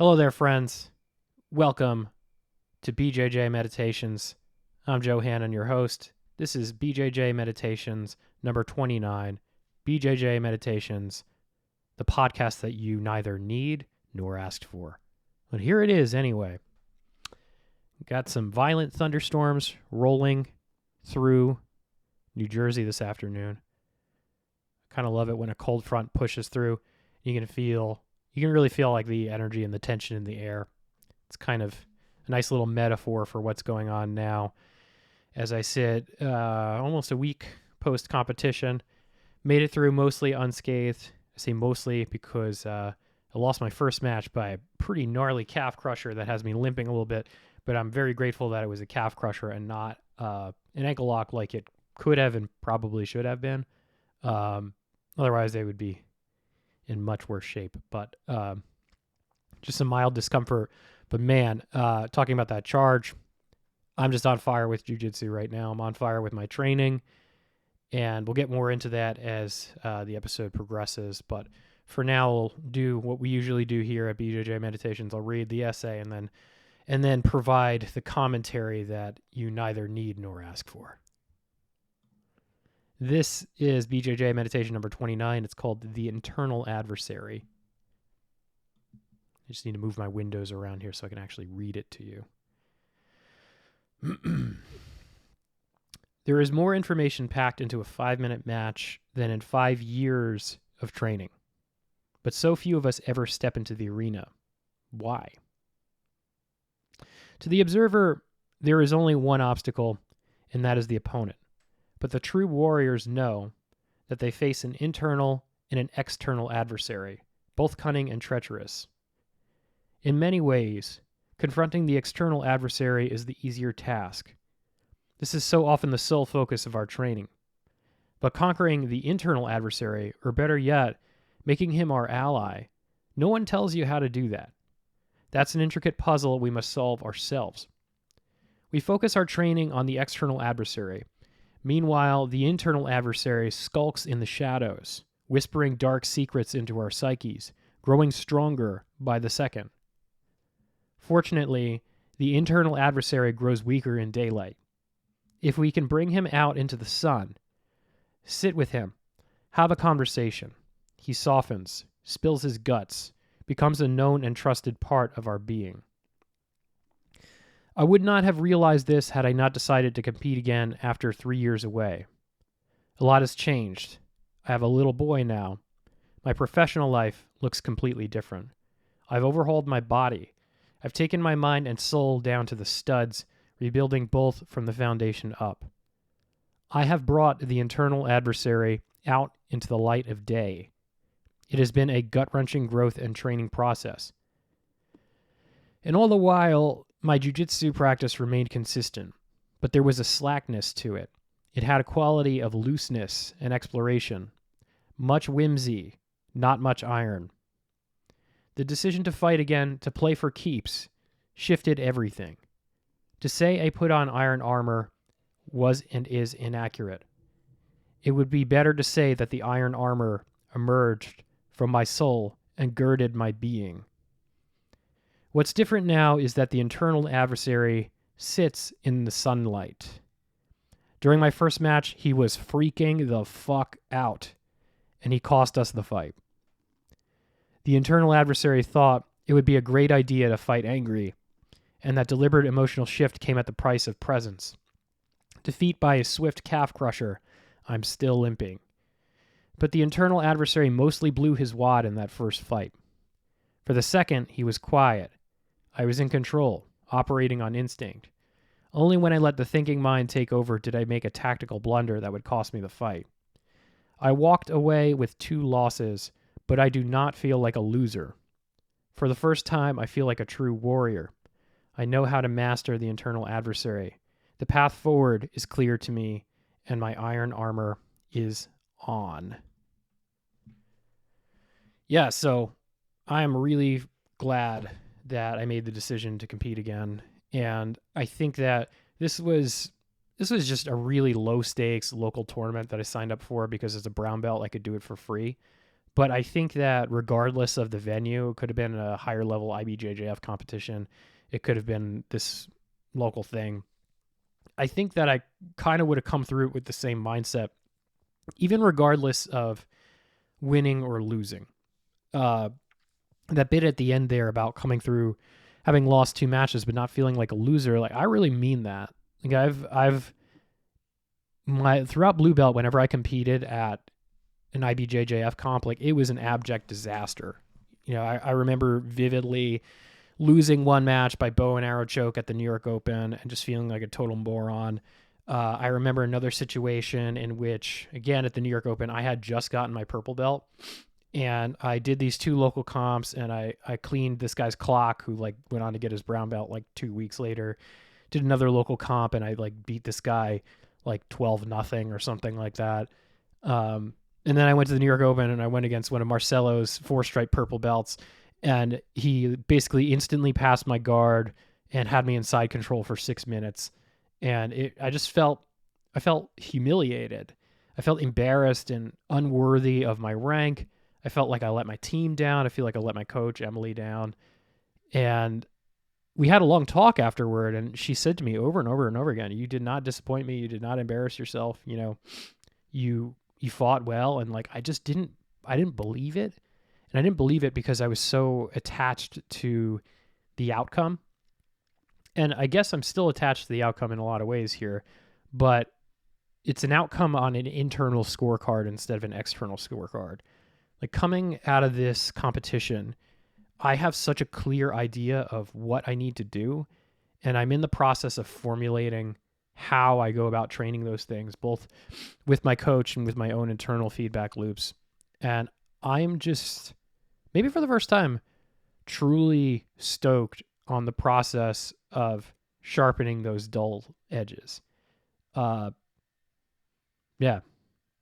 Hello there, friends. Welcome to BJJ Meditations. I'm Joe Hannon, your host. This is BJJ Meditations number 29. BJJ Meditations, the podcast that you neither need nor asked for. But here it is anyway. Got some violent thunderstorms rolling through New Jersey this afternoon. Kind of love it when a cold front pushes through. You can really feel like the energy and the tension in the air. It's kind of a nice little metaphor for what's going on now. As I sit almost a week post-competition, made it through mostly unscathed. I say mostly because I lost my first match by a pretty gnarly calf crusher that has me limping a little bit, but I'm very grateful that it was a calf crusher and not an ankle lock like it could have and probably should have been. Otherwise, they would be in much worse shape, but just some mild discomfort. But man, talking about that charge, I'm just on fire with jiu-jitsu right now. I'm on fire with my training, and we'll get more into that as the episode progresses. But for now, we'll do what we usually do here at BJJ Meditations. I'll read the essay and then provide the commentary that you neither need nor ask for. This is BJJ Meditation number 29. It's called The Internal Adversary. I just need to move my windows around here so I can actually read it to you. There is more information packed into a 5-minute match than in 5 years of training. But so few of us ever step into the arena. Why? To the observer, there is only one obstacle, and that is the opponent. But the true warriors know that they face an internal and an external adversary, both cunning and treacherous. In many ways, confronting the external adversary is the easier task. This is so often the sole focus of our training. But conquering the internal adversary, or better yet, making him our ally, no one tells you how to do that. That's an intricate puzzle we must solve ourselves. We focus our training on the external adversary. Meanwhile, the internal adversary skulks in the shadows, whispering dark secrets into our psyches, growing stronger by the second. Fortunately, the internal adversary grows weaker in daylight. If we can bring him out into the sun, sit with him, have a conversation, he softens, spills his guts, becomes a known and trusted part of our being. I would not have realized this had I not decided to compete again after 3 years away. A lot has changed. I have a little boy now. My professional life looks completely different. I've overhauled my body. I've taken my mind and soul down to the studs, rebuilding both from the foundation up. I have brought the internal adversary out into the light of day. It has been a gut-wrenching growth and training process. And all the while, my jiu-jitsu practice remained consistent, but there was a slackness to it. It had a quality of looseness and exploration. Much whimsy, not much iron. The decision to fight again, to play for keeps, shifted everything. To say I put on iron armor was and is inaccurate. It would be better to say that the iron armor emerged from my soul and girded my being. What's different now is that the internal adversary sits in the sunlight. During my first match, he was freaking the fuck out, and he cost us the fight. The internal adversary thought it would be a great idea to fight angry, and that deliberate emotional shift came at the price of presence. Defeat by a swift calf crusher, I'm still limping. But the internal adversary mostly blew his wad in that first fight. For the second, he was quiet. I was in control, operating on instinct. Only when I let the thinking mind take over did I make a tactical blunder that would cost me the fight. I walked away with 2 losses, but I do not feel like a loser. For the first time, I feel like a true warrior. I know how to master the internal adversary. The path forward is clear to me, and my iron armor is on. Yeah, so I am really glad that I made the decision to compete again. And I think that this was just a really low stakes local tournament that I signed up for because as a brown belt, I could do it for free. But I think that regardless of the venue, it could have been a higher level IBJJF competition. It could have been this local thing. I think that I kind of would have come through it with the same mindset, even regardless of winning or losing. That bit at the end there about coming through, having lost 2 matches but not feeling like a loser, like I really mean that. Like I've throughout blue belt, whenever I competed at an IBJJF comp, like it was an abject disaster. I remember vividly losing one match by bow and arrow choke at the New York Open and just feeling like a total moron. I remember another situation in which, again, at the New York Open, I had just gotten my purple belt, and I did these 2 local comps, and I cleaned this guy's clock, who like went on to get his brown belt like 2 weeks later. Did another local comp, and I like beat this guy like 12-0 or something like that. And then I went to the New York Open, and I went against one of Marcelo's 4-stripe purple belts, and he basically instantly passed my guard and had me in side control for 6 minutes. And I felt humiliated. I felt embarrassed and unworthy of my rank. I felt like I let my team down. I feel like I let my coach, Emily, down. And we had a long talk afterward, and she said to me over and over and over again, "You did not disappoint me. You did not embarrass yourself. You fought well." And like, I didn't believe it. And I didn't believe it because I was so attached to the outcome. And I guess I'm still attached to the outcome in a lot of ways here, but it's an outcome on an internal scorecard instead of an external scorecard. Like, coming out of this competition, I have such a clear idea of what I need to do, and I'm in the process of formulating how I go about training those things, both with my coach and with my own internal feedback loops. And I'm just, maybe for the first time, truly stoked on the process of sharpening those dull edges. Yeah,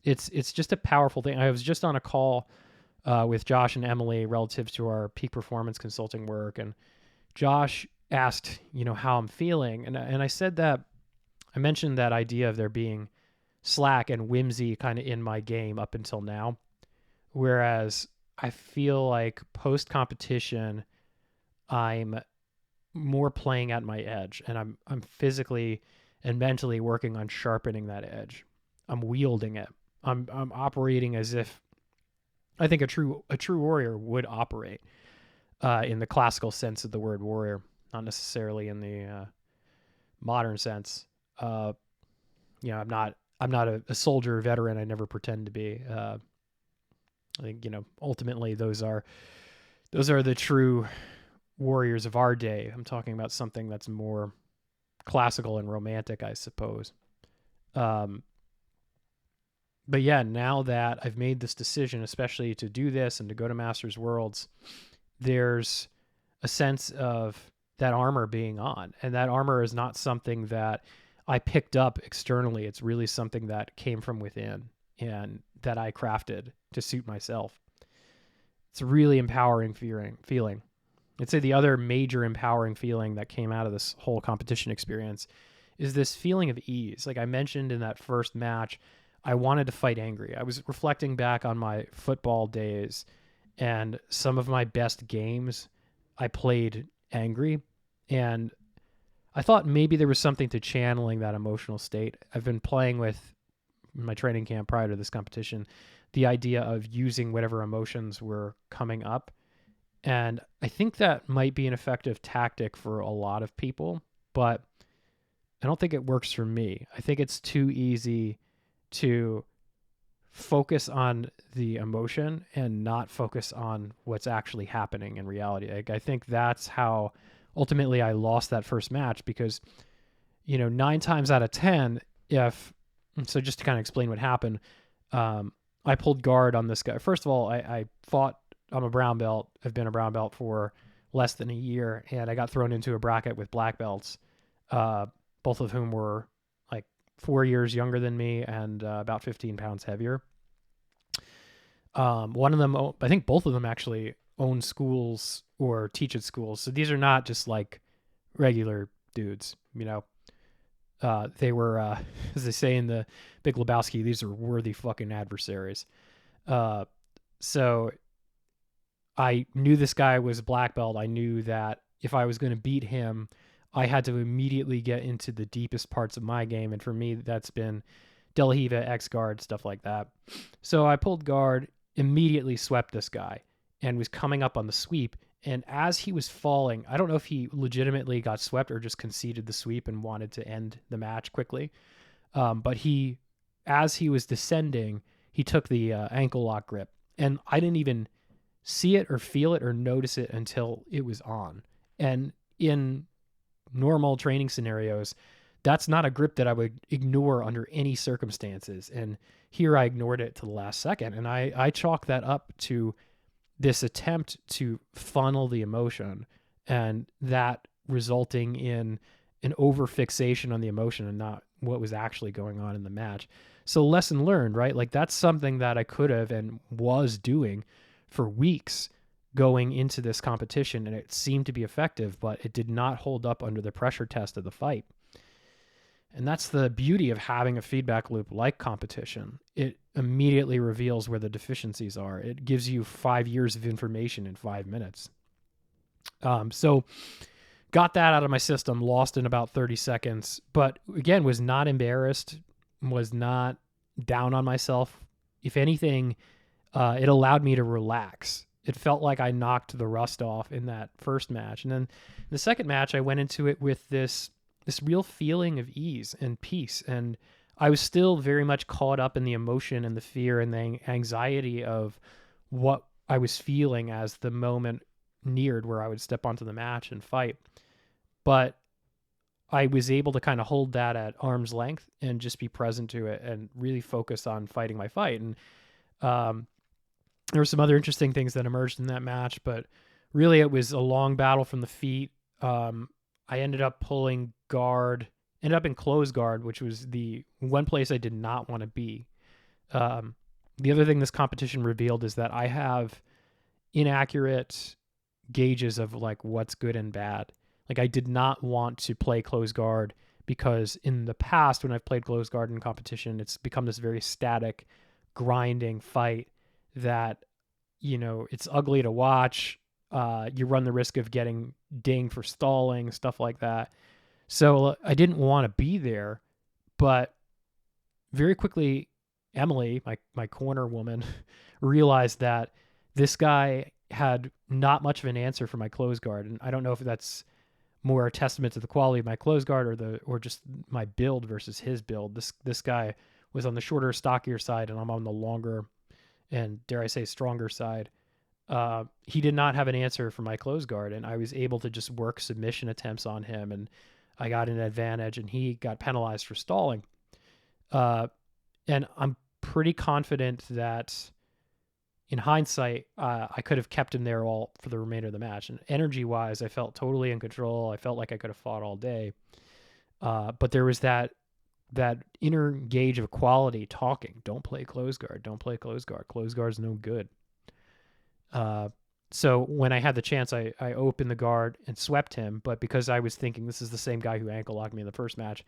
it's just a powerful thing. I was just on a call with Josh and Emily relative to our peak performance consulting work, and Josh asked, how I'm feeling, and I said that I mentioned that idea of there being slack and whimsy kind of in my game up until now, whereas I feel like post competition, I'm more playing at my edge, and I'm physically and mentally working on sharpening that edge. I'm wielding it. I'm operating as if I think a true warrior would operate in the classical sense of the word warrior, not necessarily in the modern sense. I'm not a soldier veteran. I never pretend to be. I think ultimately those are the true warriors of our day. I'm talking about something that's more classical and romantic, I suppose. But yeah, now that I've made this decision, especially to do this and to go to Masters Worlds, there's a sense of that armor being on. And that armor is not something that I picked up externally. It's really something that came from within and that I crafted to suit myself. It's a really empowering feeling. I'd say the other major empowering feeling that came out of this whole competition experience is this feeling of ease. Like I mentioned in that first match, I wanted to fight angry. I was reflecting back on my football days, and some of my best games I played angry, and I thought maybe there was something to channeling that emotional state. I've been playing with my training camp prior to this competition, the idea of using whatever emotions were coming up. And I think that might be an effective tactic for a lot of people, but I don't think it works for me. I think it's too easy to focus on the emotion and not focus on what's actually happening in reality. Like, I think that's how ultimately I lost that first match, because 9 times out of 10, so just to kind of explain what happened, I pulled guard on this guy. First of all, I fought. I'm a brown belt. I've been a brown belt for less than a year, and I got thrown into a bracket with black belts, both of whom were 4 years younger than me and about 15 pounds heavier. One of them, I think both of them actually own schools or teach at schools. So these are not just like regular dudes, they were, as they say in the Big Lebowski, these are worthy fucking adversaries. So I knew this guy was a black belt. I knew that if I was going to beat him, I had to immediately get into the deepest parts of my game. And for me, that's been De La Riva, X guard, stuff like that. So I pulled guard, immediately swept this guy, and was coming up on the sweep. And as he was falling, I don't know if he legitimately got swept or just conceded the sweep and wanted to end the match quickly. But as he was descending, he took the ankle lock grip. And I didn't even see it or feel it or notice it until it was on. And in normal training scenarios, that's not a grip that I would ignore under any circumstances. And here I ignored it to the last second. And I chalk that up to this attempt to funnel the emotion, and that resulting in an over fixation on the emotion and not what was actually going on in the match. So lesson learned, right? Like that's something that I could have and was doing for weeks going into this competition, and it seemed to be effective, but it did not hold up under the pressure test of the fight. And that's the beauty of having a feedback loop like competition. It immediately reveals where the deficiencies are. It gives you 5 years of information in 5 minutes. So got that out of my system, lost in about 30 seconds, but again, was not embarrassed, was not down on myself. If anything, it allowed me to relax. It felt like I knocked the rust off in that first match. And then the second match, I went into it with this real feeling of ease and peace. And I was still very much caught up in the emotion and the fear and the anxiety of what I was feeling as the moment neared where I would step onto the match and fight. But I was able to kind of hold that at arm's length and just be present to it and really focus on fighting my fight. And there were some other interesting things that emerged in that match, but really it was a long battle from the feet. I ended up pulling guard, ended up in close guard, which was the one place I did not want to be. The other thing this competition revealed is that I have inaccurate gauges of like what's good and bad. Like I did not want to play close guard because in the past when I've played close guard in competition, it's become this very static, grinding fight that, you know, it's ugly to watch. You run the risk of getting dinged for stalling, stuff like that. So I didn't want to be there, but very quickly, Emily, my corner woman, realized that this guy had not much of an answer for my close guard. And I don't know if that's more a testament to the quality of my close guard or just my build versus his build. This guy was on the shorter, stockier side, and I'm on the longer and, dare I say, stronger side. He did not have an answer for my close guard, and I was able to just work submission attempts on him, and I got an advantage, and he got penalized for stalling. And I'm pretty confident that in hindsight, I could have kept him there all for the remainder of the match. And energy-wise, I felt totally in control. I felt like I could have fought all day. But there was that inner gauge of quality talking. Don't play close guard. Don't play close guard. Close guard's no good. So when I had the chance, I opened the guard and swept him. But because I was thinking this is the same guy who ankle locked me in the first match,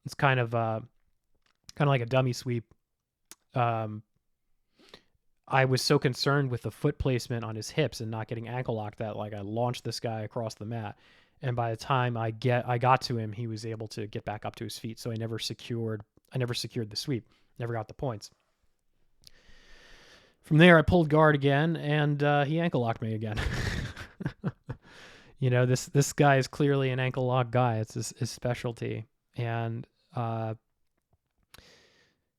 it's kind of like a dummy sweep. I was so concerned with the foot placement on his hips and not getting ankle locked that like I launched this guy across the mat. And by the time I got to him, he was able to get back up to his feet. So I never secured the sweep, never got the points. From there, I pulled guard again, and he ankle locked me again. You know, this guy is clearly an ankle lock guy. It's his specialty. And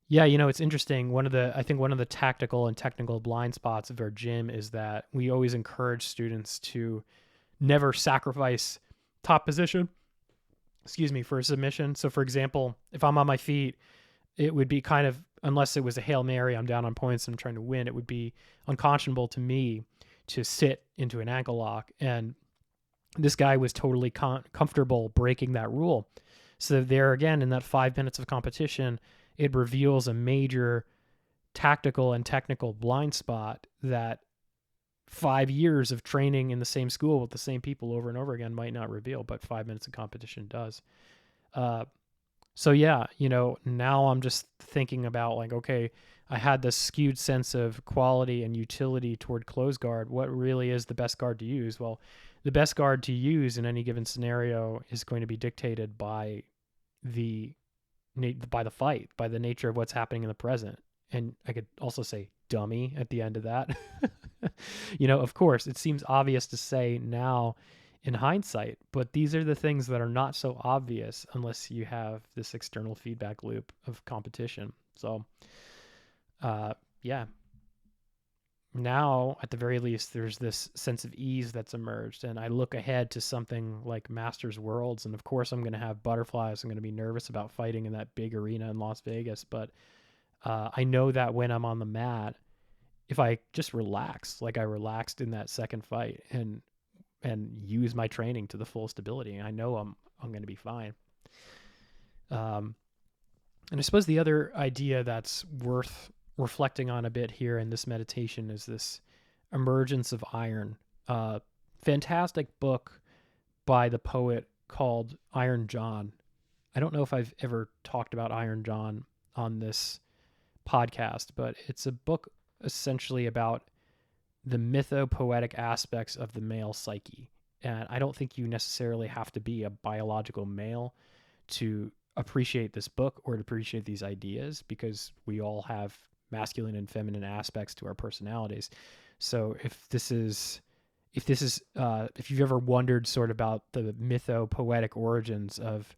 yeah, you know, it's interesting. I think one of the tactical and technical blind spots of our gym is that we always encourage students to never sacrifice top position, for a submission. So for example, if I'm on my feet, it would be kind of, unless it was a Hail Mary, I'm down on points and I'm trying to win, it would be unconscionable to me to sit into an ankle lock. And this guy was totally comfortable breaking that rule. So there again, in that 5 minutes of competition, it reveals a major tactical and technical blind spot that 5 years of training in the same school with the same people over and over again might not reveal, but 5 minutes of competition does. So yeah, you know, now I'm just thinking about like, okay, I had this skewed sense of quality and utility toward close guard. What really is the best guard to use? Well, the best guard to use in any given scenario is going to be dictated by the fight, by the nature of what's happening in the present. And I could also say dummy at the end of that. Of course, it seems obvious to say now in hindsight, but these are the things that are not so obvious unless you have this external feedback loop of competition. So, yeah. Now, at the very least, there's this sense of ease that's emerged, and I look ahead to something like Masters Worlds, and of course I'm going to have butterflies. I'm going to be nervous about fighting in that big arena in Las Vegas, but I know that when I'm on the mat, if I just relax, like I relaxed in that second fight, and use my training to the fullest ability, I know I'm going to be fine. And I suppose the other idea that's worth reflecting on a bit here in this meditation is this emergence of iron. Fantastic book by the poet called Iron John. I don't know if I've ever talked about Iron John on this podcast, but it's a book essentially about the mythopoetic aspects of the male psyche. And I don't think you necessarily have to be a biological male to appreciate this book or to appreciate these ideas, because we all have masculine and feminine aspects to our personalities. So if you've ever wondered sort of about the mythopoetic origins of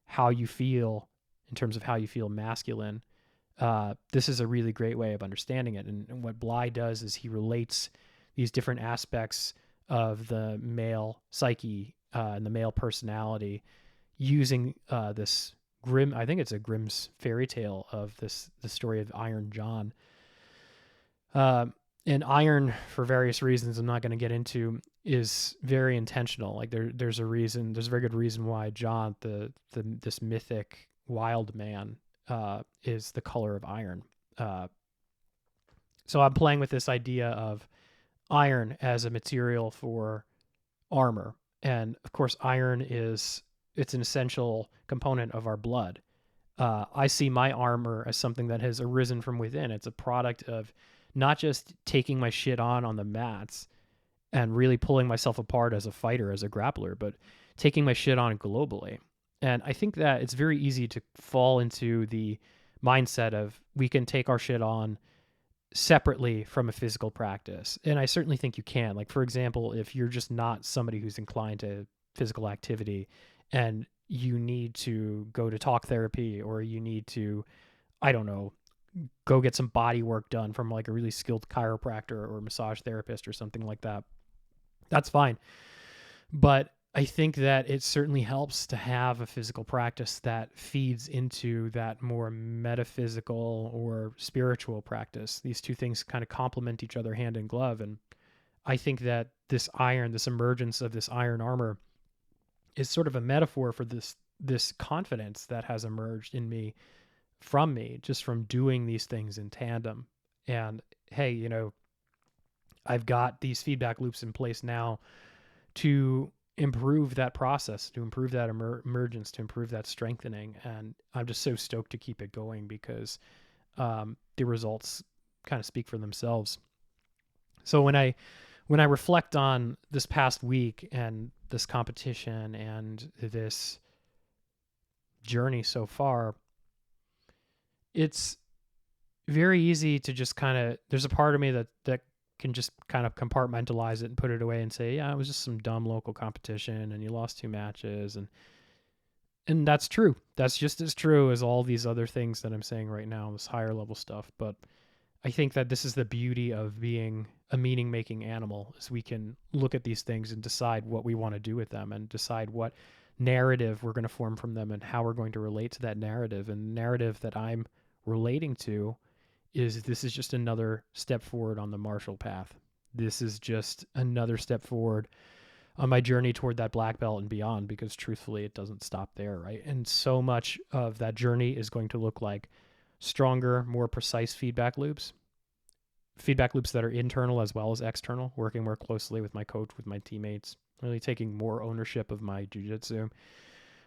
how you feel in terms of how you feel masculine, this is a really great way of understanding it. And what Bly does is he relates these different aspects of the male psyche and the male personality using this Grimm, I think it's a Grimm's fairy tale of the story of Iron John. And iron, for various reasons I'm not going to get into, is very intentional. Like there's a very good reason why John, this mythic wild man, is the color of iron. So I'm playing with this idea of iron as a material for armor. And of course, iron it's an essential component of our blood. I see my armor as something that has arisen from within. It's a product of not just taking my shit on the mats and really pulling myself apart as a fighter, as a grappler, but taking my shit on globally. And I think that it's very easy to fall into the mindset of we can take our shit on separately from a physical practice. And I certainly think you can. Like, for example, if you're just not somebody who's inclined to physical activity and you need to go to talk therapy, or you need to, I don't know, go get some body work done from like a really skilled chiropractor or massage therapist or something like that, that's fine. But I think that it certainly helps to have a physical practice that feeds into that more metaphysical or spiritual practice. These two things kind of complement each other hand in glove. And I think that this emergence of this iron armor is sort of a metaphor for this confidence that has emerged in me, just from doing these things in tandem. And hey, I've got these feedback loops in place now to improve that process, to improve that emergence, to improve that strengthening. And I'm just so stoked to keep it going because the results kind of speak for themselves. So when I reflect on this past week and this competition and this journey so far, it's very easy to just kind of, there's a part of me that can just kind of compartmentalize it and put it away and say, yeah, it was just some dumb local competition and you lost 2 matches. And that's true. That's just as true as all these other things that I'm saying right now, this higher level stuff. But I think that this is the beauty of being a meaning-making animal, is we can look at these things and decide what we want to do with them and decide what narrative we're going to form from them and how we're going to relate to that narrative. And the narrative that I'm relating to is this is just another step forward on the martial path. This is just another step forward on my journey toward that black belt and beyond, because truthfully, it doesn't stop there, right? And so much of that journey is going to look like stronger, more precise feedback loops that are internal as well as external, working more closely with my coach, with my teammates, really taking more ownership of my jiu-jitsu,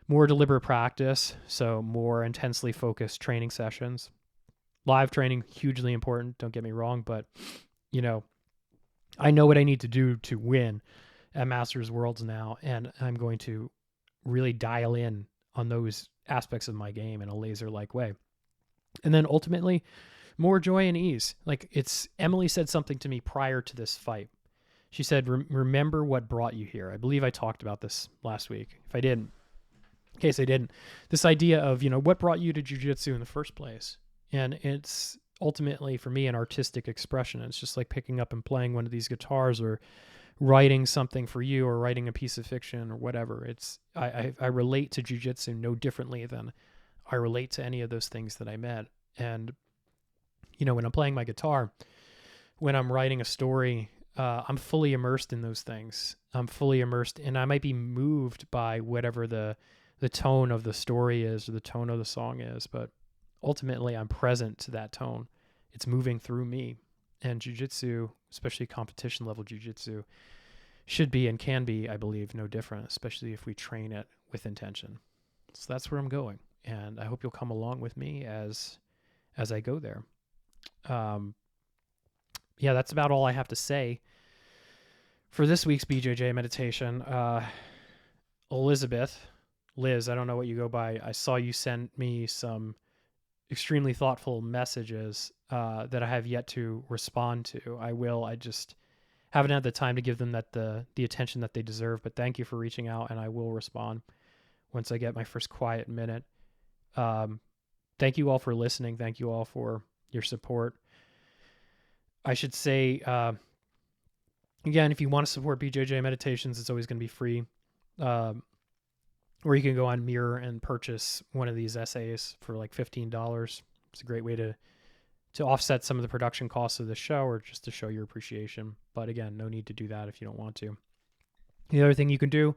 more deliberate practice, so more intensely focused training sessions, Live training, hugely important. Don't get me wrong, but I know what I need to do to win at Masters Worlds now, and I'm going to really dial in on those aspects of my game in a laser-like way. And then ultimately, more joy and ease. Like Emily said something to me prior to this fight. She said, remember what brought you here. I believe I talked about this last week. If I didn't, in case I didn't, this idea of, what brought you to jiu-jitsu in the first place. And it's ultimately for me an artistic expression. It's just like picking up and playing one of these guitars or writing something for you or writing a piece of fiction or whatever. I relate to jiu-jitsu no differently than I relate to any of those things that I met. And, when I'm playing my guitar, when I'm writing a story, I'm fully immersed in those things. I'm fully immersed, and I might be moved by whatever the tone of the story is or the tone of the song is, but ultimately I'm present to that tone. It's moving through me. And jiu-jitsu, especially competition level jiu-jitsu, should be and can be, I believe, no different, especially if we train it with intention. So that's where I'm going, and I hope you'll come along with me as I go there. Yeah, that's about all I have to say for this week's BJJ meditation. Liz, I don't know what you go by. I saw you send me some extremely thoughtful messages that I have yet to respond to. I will. I just haven't had the time to give them the attention that they deserve. But thank you for reaching out, and I will respond once I get my first quiet minute. Thank you all for listening. Thank you all for your support. I should say, again, if you want to support BJJ Meditations, it's always going to be free. Or you can go on Mirror and purchase one of these essays for like $15. It's a great way to offset some of the production costs of the show or just to show your appreciation. But again, no need to do that if you don't want to. The other thing you can do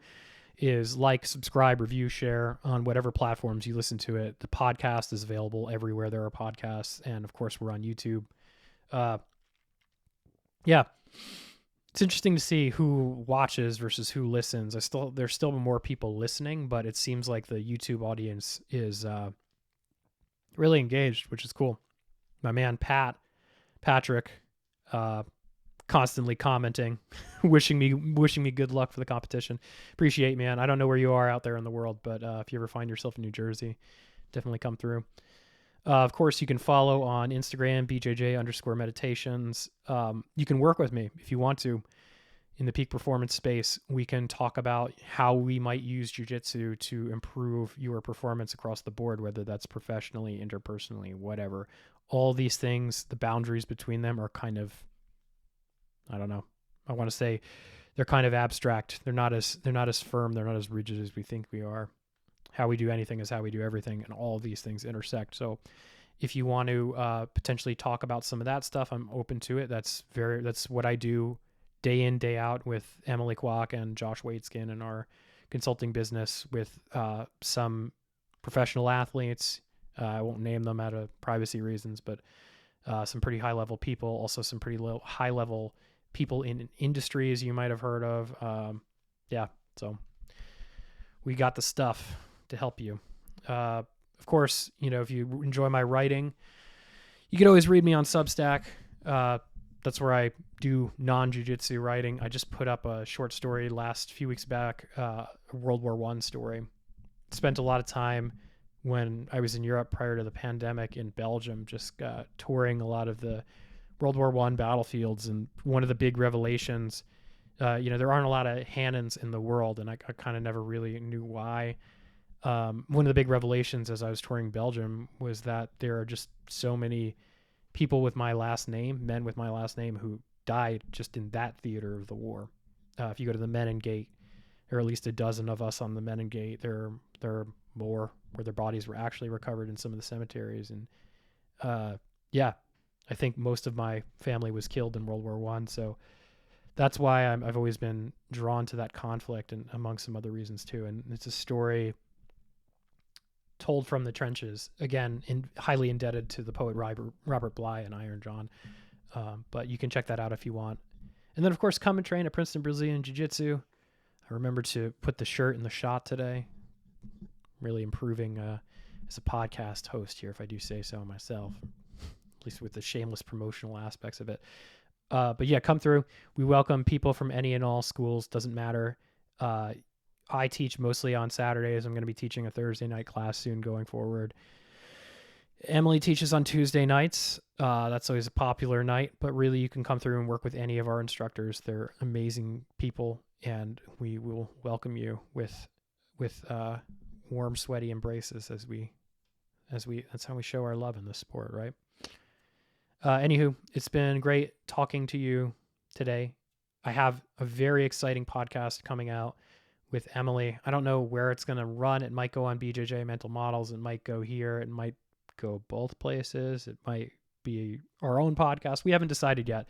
is like, subscribe, review, share on whatever platforms you listen to it. The podcast is available everywhere there are podcasts. And of course, we're on YouTube. Yeah. It's interesting to see who watches versus who listens. There's still more people listening, but it seems like the YouTube audience is really engaged, which is cool. My man Patrick, constantly commenting, wishing me good luck for the competition. Appreciate, man. I don't know where you are out there in the world, but if you ever find yourself in New Jersey, definitely come through. Of course, you can follow on Instagram, BJJ_meditations. You can work with me if you want to in the peak performance space. We can talk about how we might use jiu-jitsu to improve your performance across the board, whether that's professionally, interpersonally, whatever. All these things, the boundaries between them are kind of, I don't know. I want to say they're kind of abstract. They're not as firm. They're not as rigid as we think we are. How we do anything is how we do everything, and all of these things intersect. So if you want to potentially talk about some of that stuff, I'm open to it. That's what I do day in, day out with Emily Kwok and Josh Waitskin in our consulting business with some professional athletes. I won't name them out of privacy reasons, but some pretty high-level people, also some pretty high-level people in industries you might have heard of. So we got the stuff to help you. Of course, if you enjoy my writing, you can always read me on Substack. That's where I do non-jiu-jitsu writing. I just put up a short story last few weeks back, a World War I story. Spent a lot of time when I was in Europe prior to the pandemic in Belgium, just touring a lot of the World War I battlefields. And one of the big revelations, there aren't a lot of Hannons in the world, and I kind of never really knew why. One of the big revelations as I was touring Belgium was that there are just so many people with my last name, men with my last name, who died just in that theater of the war. If you go to the Menin Gate, there are at least a dozen of us on the Menin Gate. There are more where their bodies were actually recovered in some of the cemeteries. And I think most of my family was killed in World War I. So that's why I've always been drawn to that conflict, and among some other reasons too. And it's a story told from the trenches, again, highly indebted to the poet Robert Bly and Iron John. But you can check that out if you want. And then, of course, come and train at Princeton Brazilian Jiu-Jitsu. I remembered to put the shirt in the shot today. Really improving as a podcast host here, if I do say so myself. at least with the shameless promotional aspects of it. But yeah, come through. We welcome people from any and all schools. Doesn't matter. I teach mostly on Saturdays. I'm going to be teaching a Thursday night class soon going forward. Emily teaches on Tuesday nights. That's always a popular night, but really you can come through and work with any of our instructors. They're amazing people, and we will welcome you with warm, sweaty embraces as we that's how we show our love in this sport, right? Anywho, it's been great talking to you today. I have a very exciting podcast coming out with Emily. I don't know where it's going to run. It might go on BJJ Mental Models. It might go here. It might go both places. It might be our own podcast. We haven't decided yet,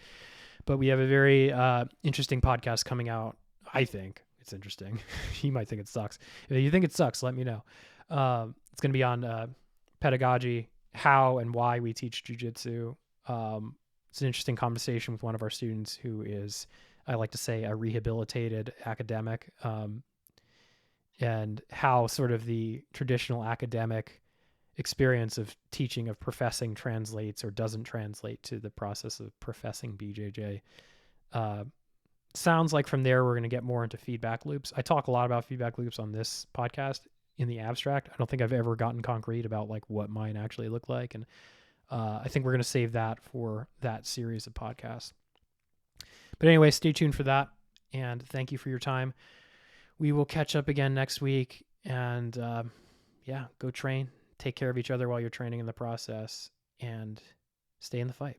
but we have a very interesting podcast coming out. I think it's interesting. You might think it sucks. If you think it sucks, let me know. It's going to be on pedagogy, how and why we teach jiu-jitsu. It's an interesting conversation with one of our students who is, I like to say, a rehabilitated academic, and how sort of the traditional academic experience of teaching, of professing, translates or doesn't translate to the process of professing BJJ. Sounds like from there we're going to get more into feedback loops. I talk a lot about feedback loops on this podcast in the abstract. I don't think I've ever gotten concrete about like what mine actually look like, and I think we're going to save that for that series of podcasts. But anyway, stay tuned for that, and thank you for your time. We will catch up again next week, and go train. Take care of each other while you're training in the process, and stay in the fight.